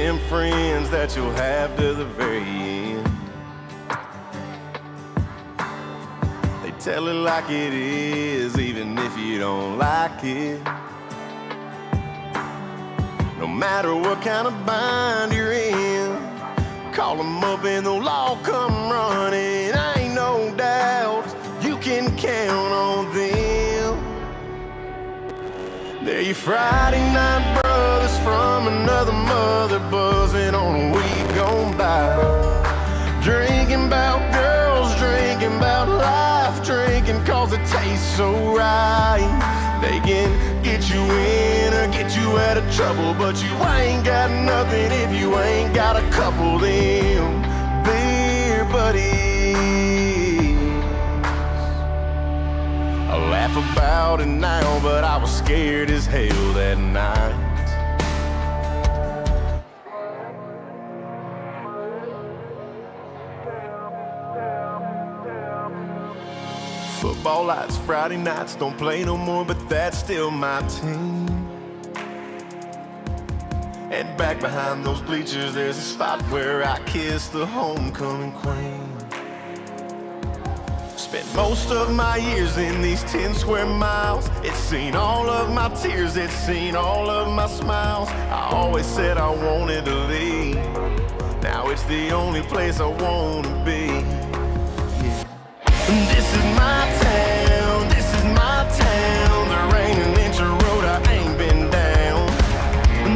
them friends that you'll have to the very end. They tell it like it is, even if you don't like it. No matter what kind of bind you're in, call them up and they'll all come running. Ain't no doubt you can count on them. They're your Friday night brothers from another mother, buzzing on a week gone by. Drinking about girls, drinking about life, drinking cause it tastes so right. They can get you in or get you out of trouble, but you ain't got nothing if you ain't got a couple of them beer buddies. I laugh about it now, but I was scared as hell that night. Football lights, Friday nights, don't play no more, but that's still my team. And back behind those bleachers, there's a spot where I kiss the homecoming queen. Spent most of my years in these 10 square miles. It's seen all of my tears, it's seen all of my smiles. I always said I wanted to leave. Now it's the only place I want to be. This is my town, this is my town. There ain't an inch of road I ain't been down.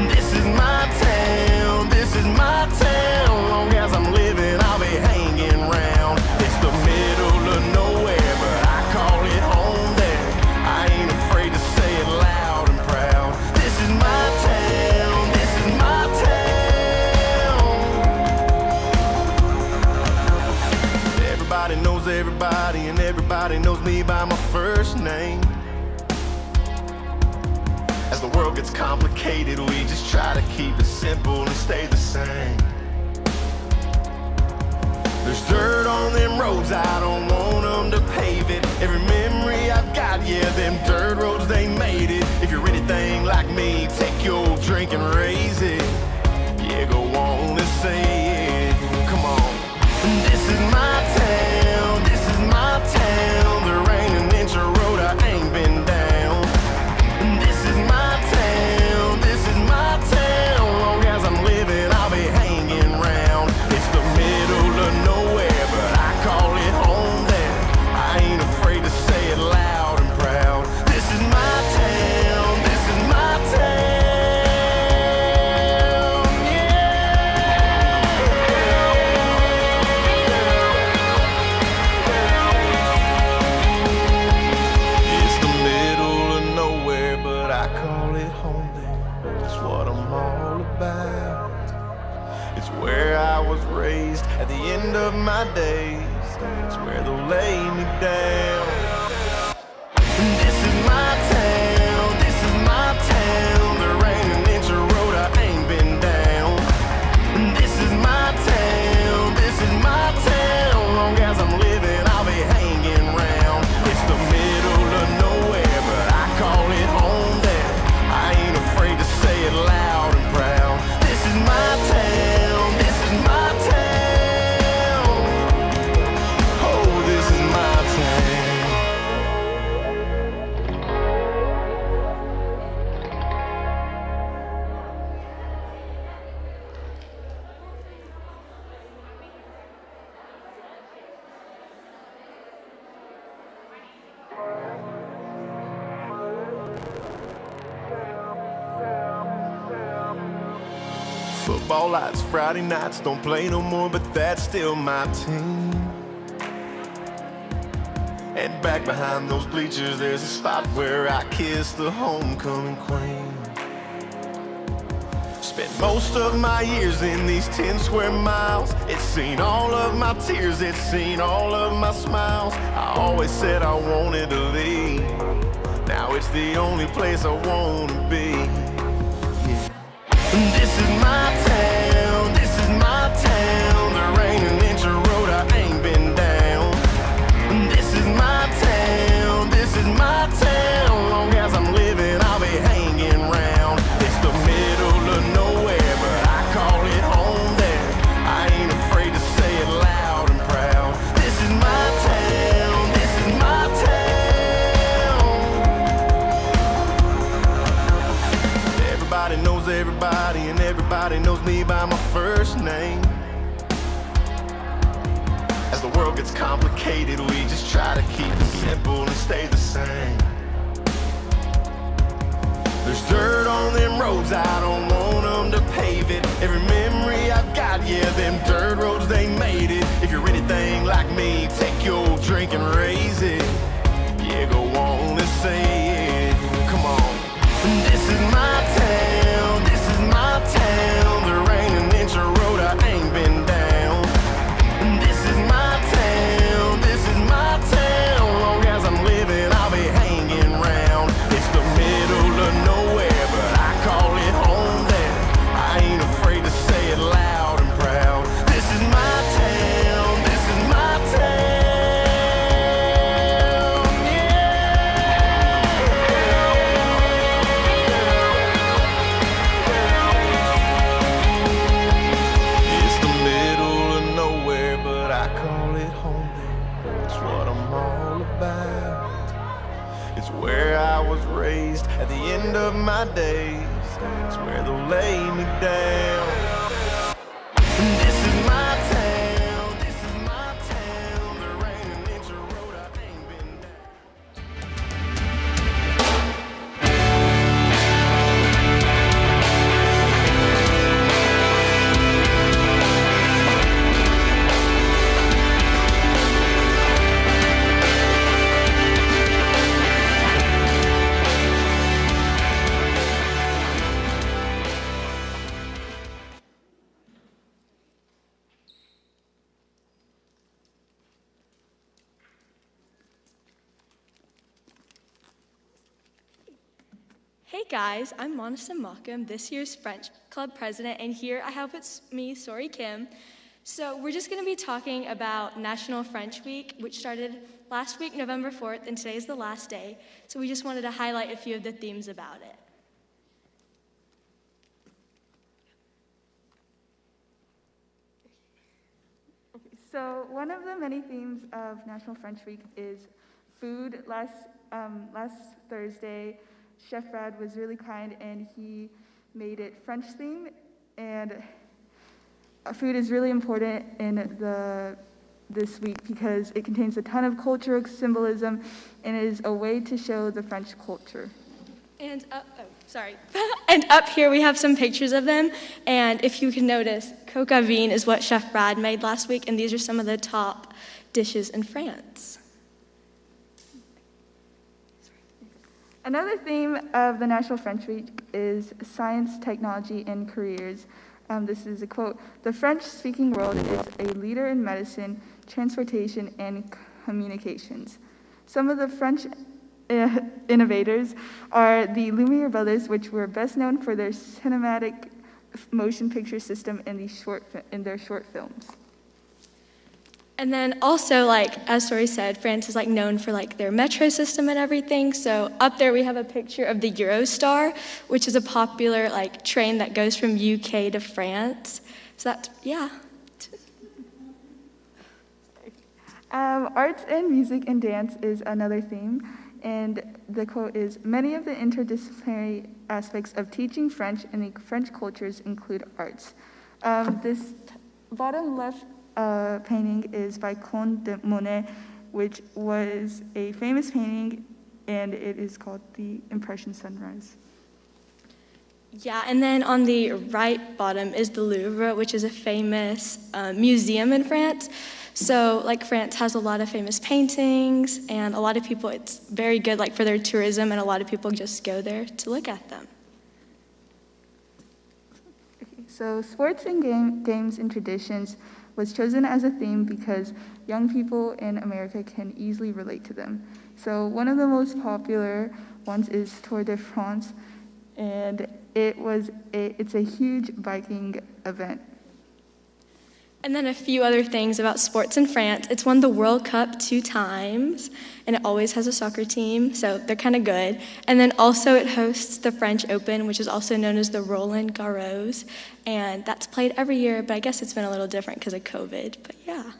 This is my town, this is my town. Long as I'm living, I'll be hanging round. It's the middle of nowhere, but I call it home there. I ain't afraid to say it loud and proud. This is my town, this is my town. Everybody knows everybody, and everybody knows me by my first name. As the world gets complicated, we just try to keep it simple and stay the same. There's dirt on them roads, I don't want them to pave it. Every memory I've got, yeah, them dirt roads, they made it. If you're anything like me, take your drink and raise it. Yeah, go on and say it, come on. This is my town, this is my town. There ain't an inch of road I ain't been down. This is my town, this is my town. Long as I'm living, I'll be hanging round. It's the middle of nowhere, but I call it home there. I ain't afraid to say it loud and proud. This is my town, this is my town. Raised at the end of my days, it's where they'll lay me down. This is my town, this is my town. There ain't an inch of road I ain't been down. This is my town, this is my town. Long as I'm living, I'll be hanging round. It's the middle of nowhere, but I call it home there. I ain't afraid to say it loud and proud. This is my town, this is my town. Oh, this is my town. Football lights, Friday nights, don't play no more, but that's still my team. And back behind those bleachers, there's a spot where I kiss the homecoming queen. Spent most of my years in these 10 square miles. It's seen all of my tears, it's seen all of my smiles. I always said I wanted to leave. Now it's the only place I want to be. This is my town, this is my town. There ain't an inch of road I ain't been down. This is my town, this is my town. Long as I'm living, I'll be hanging round. It's the middle of nowhere, but I call it knows me by my first name. As the world gets complicated, we just try to keep it simple and stay the same. There's dirt on them roads, I don't want them to pave it. Every memory I've got, yeah, them dirt roads, they made it. If you're anything like me, take your drink and raise it. Yeah, go on and say it, come on. This is my town, this is my town. There ain't an inch of road I ain't been down. This is my town, this is my town. Long as I'm living, I'll be hanging round. It's the middle of nowhere, but I call it home there. I ain't afraid to say it loud and proud. This is my town, this is my town. Raised at the end of my days, it's where they'll lay me down. This is my town, this is my town. There ain't an inch of road I ain't been Hey guys, I'm Monica Malcolm, this year's French Club president, and here I have with me Sori Kim. So we're just going to be talking about National French Week, which started last week, November 4th, and today is the last day. So we just wanted to highlight a few of the themes about it. So one of the many themes of National French Week is food. Last Thursday, Chef Brad was really kind and he made it French themed, and food is really important in this week because it contains a ton of cultural symbolism and is a way to show the French culture. And and up here we have some pictures of them, and if you can notice, coq au vin is what Chef Brad made last week, and these are some of the top dishes in France. Another theme of the National French Week is science, technology, and careers. This is a quote: "The French-speaking world is a leader in medicine, transportation, and communications." Some of the French innovators are the Lumiere brothers, which were best known for their cinematic motion picture system in their short films. And then also, as Sori said, France is known for their metro system and everything. So up there we have a picture of the Eurostar, which is a popular train that goes from UK to France. So that's, yeah. Arts and music and dance is another theme. And the quote is, "Many of the interdisciplinary aspects of teaching French and the French cultures include arts." This bottom left painting is by Claude de Monet, which was a famous painting, and it is called The Impression Sunrise. Yeah, and then on the right bottom is the Louvre, which is a famous museum in France. So, France has a lot of famous paintings, and a lot of people, it's very good, for their tourism, and a lot of people just go there to look at them. Okay, so sports and games and traditions was chosen as a theme because young people in America can easily relate to them. So one of the most popular ones is Tour de France, and it's a huge biking event. And then a few other things about sports in France. It's won the World Cup 2 times, and it always has a soccer team, so they're kind of good. And then also it hosts the French Open, which is also known as the Roland Garros, and that's played every year, but I guess it's been a little different because of COVID, but yeah.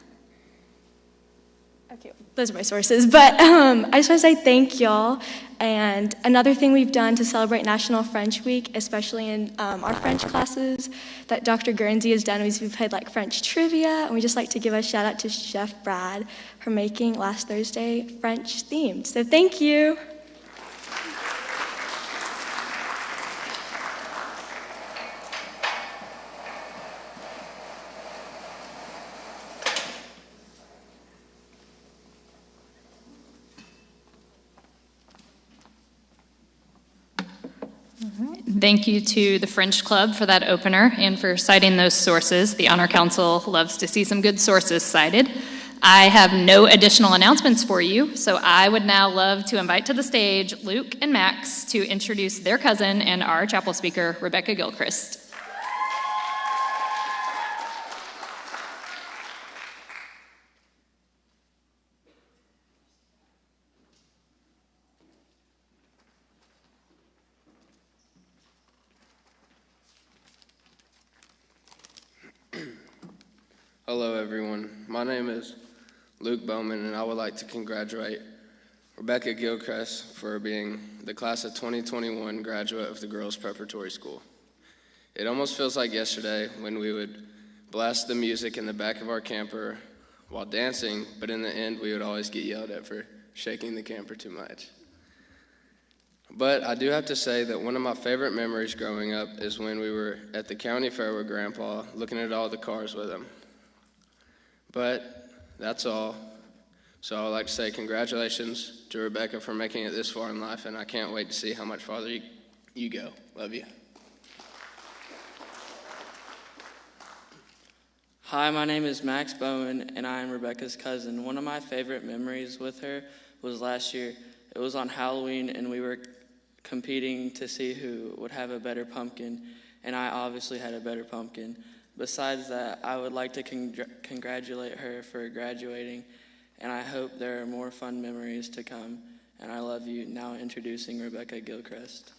Okay, those are my sources, but I just want to say thank y'all. And another thing we've done to celebrate National French Week, especially in our French classes, that Dr. Guernsey has done, is we've played like French trivia, and we just like to give a shout out to Chef Brad for making last Thursday French themed. So thank you. Thank you to the French Club for that opener and for citing those sources. The Honor Council loves to see some good sources cited. I have no additional announcements for you, so I would now love to invite to the stage Luke and Max to introduce their cousin and our chapel speaker, Rebecca Gilchrist. Hello everyone, my name is Luke Bowman and I would like to congratulate Rebecca Gilchrist for being the class of 2021 graduate of the Girls Preparatory School. It almost feels like yesterday when we would blast the music in the back of our camper while dancing, but in the end we would always get yelled at for shaking the camper too much. But I do have to say that one of my favorite memories growing up is when we were at the county fair with Grandpa looking at all the cars with him. But that's all. So I would like to say congratulations to Rebecca for making it this far in life, and I can't wait to see how much farther you go. Love you. Hi, my name is Max Bowen, and I am Rebecca's cousin. One of my favorite memories with her was last year. It was on Halloween, and we were competing to see who would have a better pumpkin, and I obviously had a better pumpkin. Besides that, I would like to congratulate her for graduating, and I hope there are more fun memories to come. And I love you. Now introducing Rebecca Gilchrist.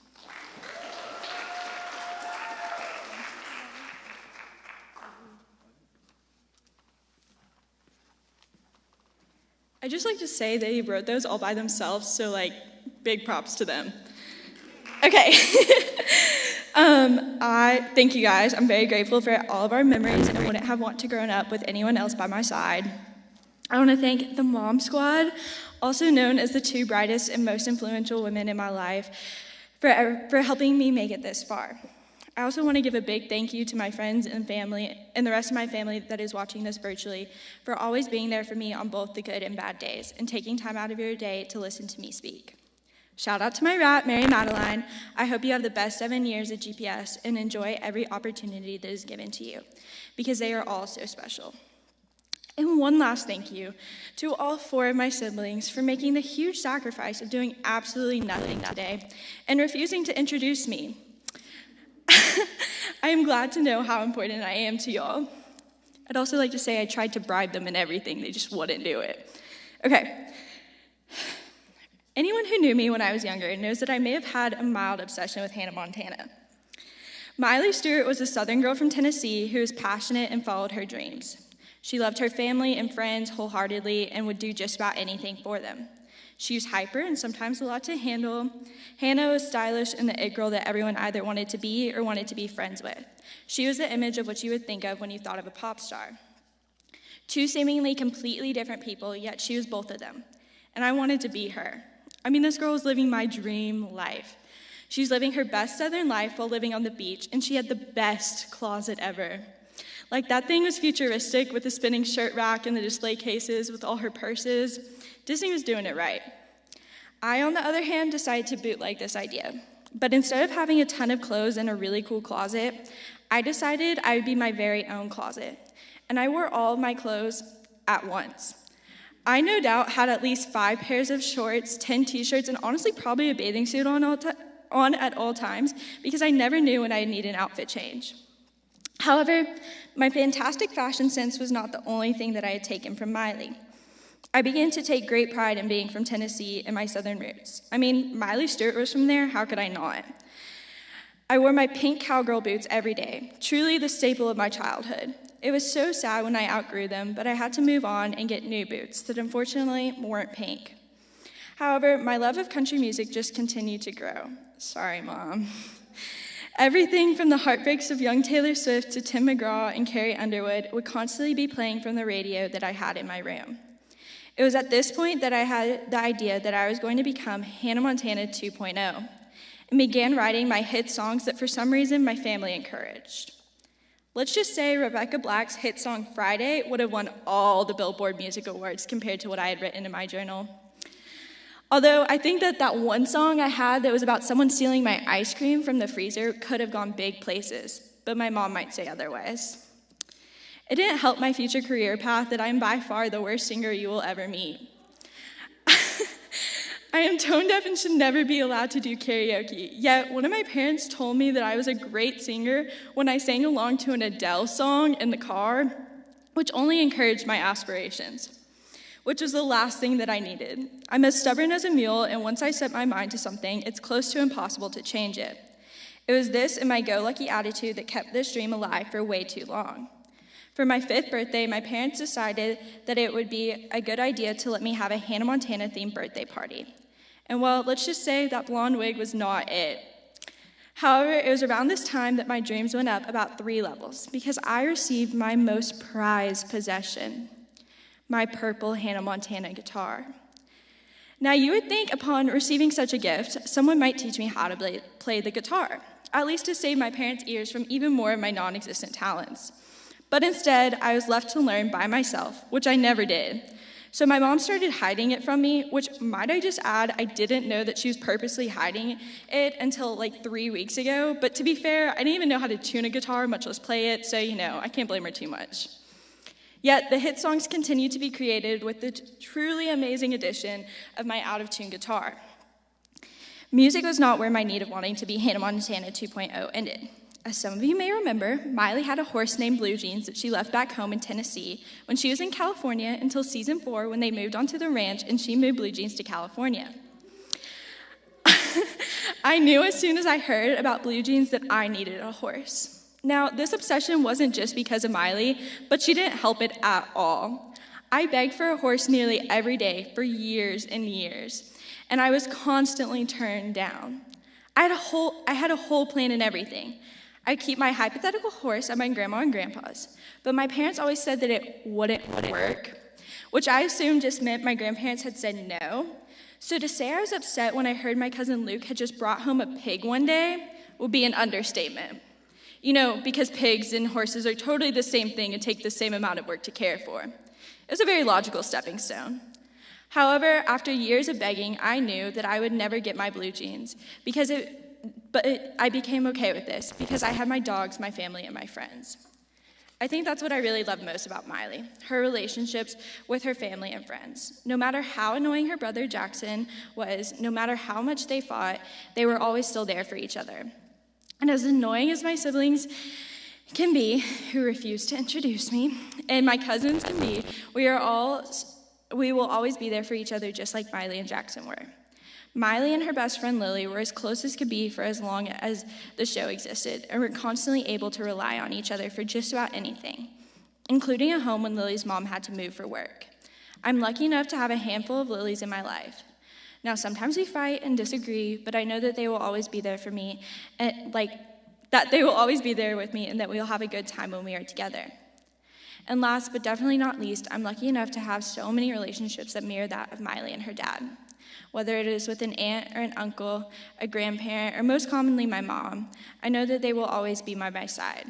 I'd just like to say they wrote those all by themselves, so like big props to them. Okay. Thank you guys. I'm very grateful for all of our memories, and I wouldn't have wanted to grow up with anyone else by my side. I want to thank the Mom Squad, also known as the two brightest and most influential women in my life, for helping me make it this far. I also want to give a big thank you to my friends and family and the rest of my family that is watching this virtually for always being there for me on both the good and bad days and taking time out of your day to listen to me speak. Shout out to my rat, Mary Madeline. I hope you have the best 7 years at GPS and enjoy every opportunity that is given to you, because they are all so special. And one last thank you to all 4 of my siblings for making the huge sacrifice of doing absolutely nothing today and refusing to introduce me. I am glad to know how important I am to y'all. I'd also like to say I tried to bribe them and everything, they just wouldn't do it. Okay. Anyone who knew me when I was younger knows that I may have had a mild obsession with Hannah Montana. Miley Stewart was a Southern girl from Tennessee who was passionate and followed her dreams. She loved her family and friends wholeheartedly and would do just about anything for them. She was hyper and sometimes a lot to handle. Hannah was stylish and the it girl that everyone either wanted to be or wanted to be friends with. She was the image of what you would think of when you thought of a pop star. 2 seemingly completely different people, yet she was both of them. And I wanted to be her. I mean, this girl was living my dream life. She was living her best Southern life while living on the beach, and she had the best closet ever. Like, that thing was futuristic with the spinning shirt rack and the display cases with all her purses. Disney was doing it right. I, on the other hand, decided to bootleg this idea. But instead of having a ton of clothes and a really cool closet, I decided I would be my very own closet. And I wore all of my clothes at once. I no doubt had at least 5 pairs of shorts, 10 t-shirts, and honestly probably a bathing suit on at all times because I never knew when I'd need an outfit change. However, my fantastic fashion sense was not the only thing that I had taken from Miley. I began to take great pride in being from Tennessee and my Southern roots. I mean, Miley Stewart was from there, how could I not? I wore my pink cowgirl boots every day, truly the staple of my childhood. It was so sad when I outgrew them, but I had to move on and get new boots that unfortunately weren't pink. However, my love of country music just continued to grow. Sorry, Mom. Everything from the heartbreaks of young Taylor Swift to Tim McGraw and Carrie Underwood would constantly be playing from the radio that I had in my room. It was at this point that I had the idea that I was going to become Hannah Montana 2.0 and began writing my hit songs that for some reason my family encouraged. Let's just say Rebecca Black's hit song Friday would have won all the Billboard Music Awards compared to what I had written in my journal. Although I think that one song I had that was about someone stealing my ice cream from the freezer could have gone big places, but my mom might say otherwise. It didn't help my future career path that I am by far the worst singer you will ever meet. I am tone deaf and should never be allowed to do karaoke, yet one of my parents told me that I was a great singer when I sang along to an Adele song in the car, which only encouraged my aspirations, which was the last thing that I needed. I'm as stubborn as a mule, and once I set my mind to something, it's close to impossible to change it. It was this and my go-lucky attitude that kept this dream alive for way too long. For my 5th birthday, my parents decided that it would be a good idea to let me have a Hannah Montana-themed birthday party. And well, let's just say that blonde wig was not it. However, it was around this time that my dreams went up about 3 levels because I received my most prized possession, my purple Hannah Montana guitar. Now, you would think upon receiving such a gift, someone might teach me how to play the guitar, at least to save my parents' ears from even more of my non-existent talents. But instead, I was left to learn by myself, which I never did. So my mom started hiding it from me, which, might I just add, I didn't know that she was purposely hiding it until like 3 weeks ago. But to be fair, I didn't even know how to tune a guitar, much less play it, so I can't blame her too much. Yet the hit songs continued to be created with the truly amazing addition of my out-of-tune guitar. Music was not where my need of wanting to be Hannah Montana 2.0 ended. As some of you may remember, Miley had a horse named Blue Jeans that she left back home in Tennessee when she was in California until season 4 when they moved onto the ranch and she moved Blue Jeans to California. I knew as soon as I heard about Blue Jeans that I needed a horse. Now, this obsession wasn't just because of Miley, but she didn't help it at all. I begged for a horse nearly every day for years and years, and I was constantly turned down. I had a whole plan and everything. I'd keep my hypothetical horse at my grandma and grandpa's, but my parents always said that it wouldn't work, which I assumed just meant my grandparents had said no. So to say I was upset when I heard my cousin Luke had just brought home a pig one day would be an understatement. Because pigs and horses are totally the same thing and take the same amount of work to care for. It was a very logical stepping stone. However, after years of begging, I knew that I would never get my Blue Jeans I became okay with this because I had my dogs, my family, and my friends. I think that's what I really love most about Miley, her relationships with her family and friends. No matter how annoying her brother Jackson was, no matter how much they fought, they were always still there for each other. And as annoying as my siblings can be, who refuse to introduce me, and my cousins can be, we will always be there for each other just like Miley and Jackson were. Miley and her best friend Lily were as close as could be for as long as the show existed, and were constantly able to rely on each other for just about anything, including a home when Lily's mom had to move for work. I'm lucky enough to have a handful of Lilies in my life. Now, sometimes we fight and disagree, but I know that they will always be there for me, and that they will always be there with me, and that we'll have a good time when we are together. And last, but definitely not least, I'm lucky enough to have so many relationships that mirror that of Miley and her dad. Whether it is with an aunt or an uncle, a grandparent, or most commonly my mom, I know that they will always be by my side.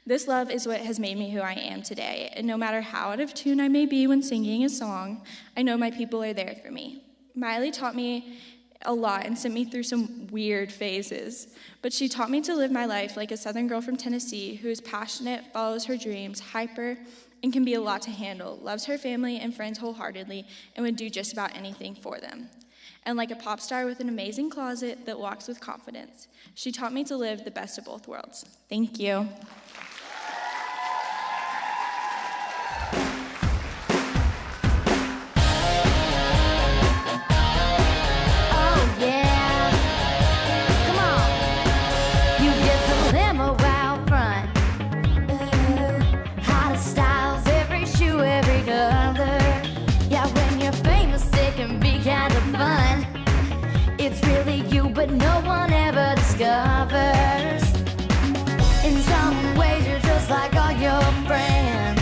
This love is what has made me who I am today, and no matter how out of tune I may be when singing a song, I know my people are there for me. Miley taught me a lot and sent me through some weird phases, but she taught me to live my life like a Southern girl from Tennessee who is passionate, follows her dreams, hyper, and can be a lot to handle, loves her family and friends wholeheartedly, and would do just about anything for them. And like a pop star with an amazing closet that walks with confidence, she taught me to live the best of both worlds. Thank you. but no one ever discovers. In some ways you're just like all your friends,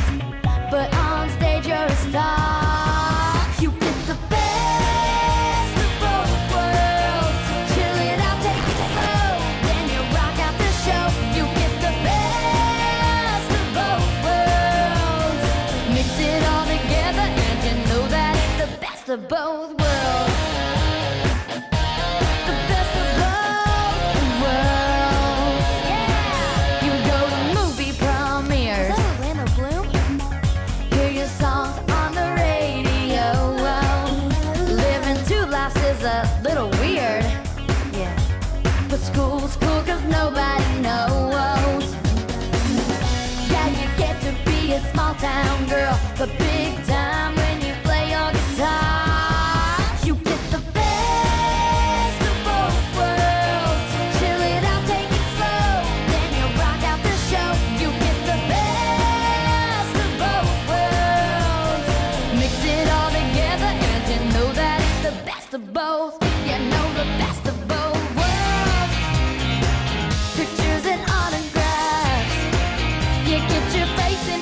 but on stage you're a star. You get the best of both worlds. Chill it out, take it slow, then you rock out the show. You get the best of both worlds. Mix it all together and you know that it's the best of both worlds. The best of both worlds. Yeah. You go to movie premieres. Is that Orlando Bloom? Hear your songs on the radio. Living two lives is a little weird. Yeah. But school's cool 'cause nobody knows. Yeah, you get to be a small town girl, but big time when you play your guitar. You get the best of both worlds. Chill it out, take it slow, then you rock out the show. You get the best of both worlds. Mix it all together and you know that it's the best of both. You know the best of both worlds. Pictures and autographs. You get your face in